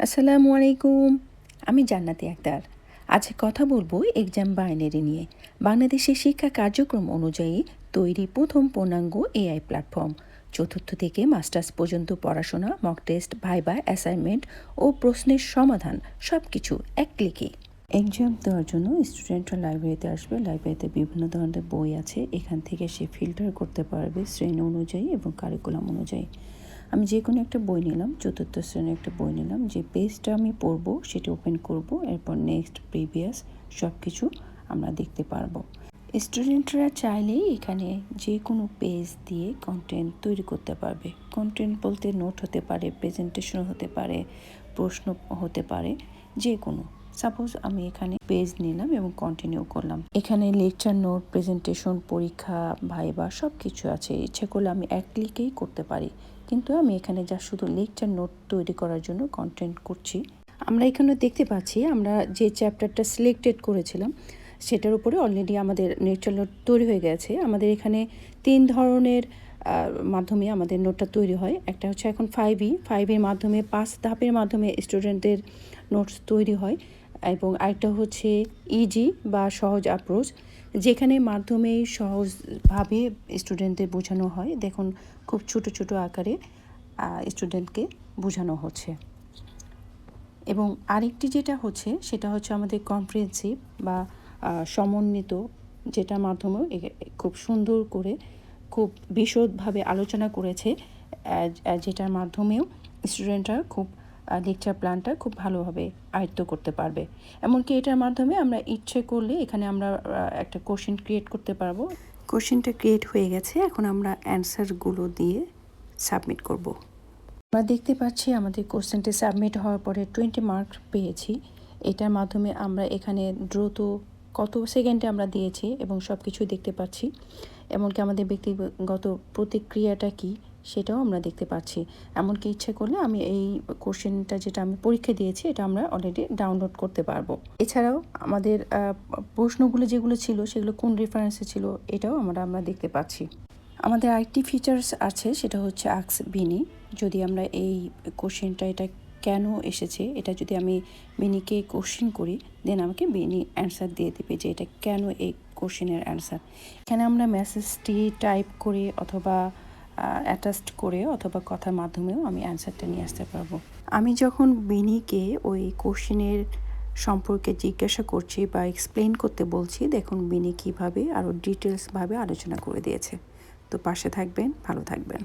আসসালামু আলাইকুম। আমি জান্নাতি আক্তার। আজ কথা বলবো এক্সাম বাইনারি নিয়ে। বাংলাদেশের শিক্ষা কার্যক্রম অনুযায়ী তৈরি প্রথম পূর্ণাঙ্গ এআই প্ল্যাটফর্ম। চতুর্থ থেকে মাস্টার্স পর্যন্ত পড়াশোনা, মক টেস্ট, ভাইবা, অ্যাসাইনমেন্ট ও প্রশ্নের সমাধান সব কিছু এক ক্লিকে। এক্সাম দেওয়ার জন্য স্টুডেন্টরা লাইব্রেরিতে আসবে। লাইব্রেরিতে বিভিন্ন ধরনের বই আছে। এখান থেকে সে ফিল্টার করতে পারবে শ্রেণী অনুযায়ী এবং কারিকুলাম অনুযায়ী। আমি যে কোনো একটা বই নিলাম, চতুর্থ শ্রেণীর একটা বই নিলাম। যে পেজটা আমি পড়বো সেটা ওপেন করব, এরপর নেক্সট, প্রিভিয়াস সব কিছু আমরা দেখতে পারবো। স্টুডেন্টরা চাইলেই এখানে যে কোনো পেজ দিয়ে কন্টেন্ট তৈরি করতে পারবে। কন্টেন্ট বলতে নোট হতে পারে, প্রেজেন্টেশন হতে পারে, প্রশ্ন হতে পারে, যে কোনো। সাপোজ আমি এখানে পেজ নিলাম এবং কন্টিনিউ করলাম। এখানে লেকচার নোট, প্রেজেন্টেশন, পরীক্ষা, ভাইবা সব কিছু আছে। ইচ্ছে করলে আমি এক ক্লিকেই করতে পারি, কিন্তু আমি এখানে যা শুধু লেকচার নোট তৈরি করার জন্য কন্টেন্ট করছি। আমরা এখানে দেখতে পাচ্ছি আমরা যে চ্যাপ্টারটা সিলেক্টেড করেছিলাম সেটার উপরে অলরেডি আমাদের লেকচার নোট তৈরি হয়ে গেছে। আমাদের এখানে 3 ধরনের মাধ্যমে আমাদের নোটটা তৈরি হয়। একটা হচ্ছে এখন 5 মাধ্যমে 5 ধাপের মাধ্যমে স্টুডেন্টদের নোটস তৈরি হয়, এবং আরেকটা হচ্ছে ইজি বা সহজ অ্যাপ্রোচ, যেখানে মাধ্যমে সহজভাবে স্টুডেন্টদের বোঝানো হয়। দেখুন, খুব ছোট ছোট আকারে স্টুডেন্টকে বোঝানো হচ্ছে। এবং আরেকটি যেটা হচ্ছে সেটা হচ্ছে আমাদের কম্প্রিহেনসিভ বা সমন্বিত, যেটার মাধ্যমে খুব সুন্দর করে খুব বিশদভাবে আলোচনা করেছে, যেটার মাধ্যমেও স্টুডেন্টরা খুব লেকচার প্ল্যানটা খুব ভালোভাবে আয়ত্ত করতে পারবে। এমনকি এটার মাধ্যমে আমরা ইচ্ছে করলে এখানে আমরা একটা কোশ্চেন ক্রিয়েট করতে পারবো। কোশ্চেনটা ক্রিয়েট হয়ে গেছে, এখন আমরা অ্যান্সারগুলো দিয়ে সাবমিট করব। আমরা দেখতে পাচ্ছি আমাদের কোশ্চেনটি সাবমিট হওয়ার পরে 20 মার্ক পেয়েছি। এটার মাধ্যমে আমরা এখানে দ্রুত কত সেকেন্ডে আমরা দিয়েছি এবং সব কিছু দেখতে পাচ্ছি। এমনকি আমাদের ব্যক্তিগত প্রতিক্রিয়াটা কি সেটাও আমরা দেখতে পাচ্ছি। এমনকি ইচ্ছে করলে আমি এই কোশ্চেনটা যেটা আমি পরীক্ষা দিয়েছি এটা আমরা অলরেডি ডাউনলোড করতে পারবো। এছাড়াও আমাদের প্রশ্নগুলো যেগুলো ছিল সেগুলো কোন রেফারেন্সে ছিল এটাও আমরা দেখতে পাচ্ছি। আমাদের আরেকটি ফিচার্স আছে, সেটা হচ্ছে আস্ক বিনি। যদি আমরা এই কোশ্চেনটা এটা কেন এসেছে এটা যদি আমি বিনিকে কোশ্চেন করি, দেন আমাকে বিনি অ্যান্সার দিয়ে দেবে যে এটা কেন এই কোশ্চেনের অ্যান্সার। এখানে আমরা মেসেজটি টাইপ করে অথবা অ্যাটাচড করে অথবা কথার মাধ্যমেও আমি অ্যান্সারটা নিয়ে আসতে পারবো। আমি যখন বিনিকে ওই কোশ্চেনের সম্পর্কে জিজ্ঞাসা করছি বা এক্সপ্লেন করতে বলছি, দেখুন বিনি কীভাবে আরও ডিটেলসভাবে আলোচনা করে দিয়েছে। তো পাশে থাকবেন, ভালো থাকবেন।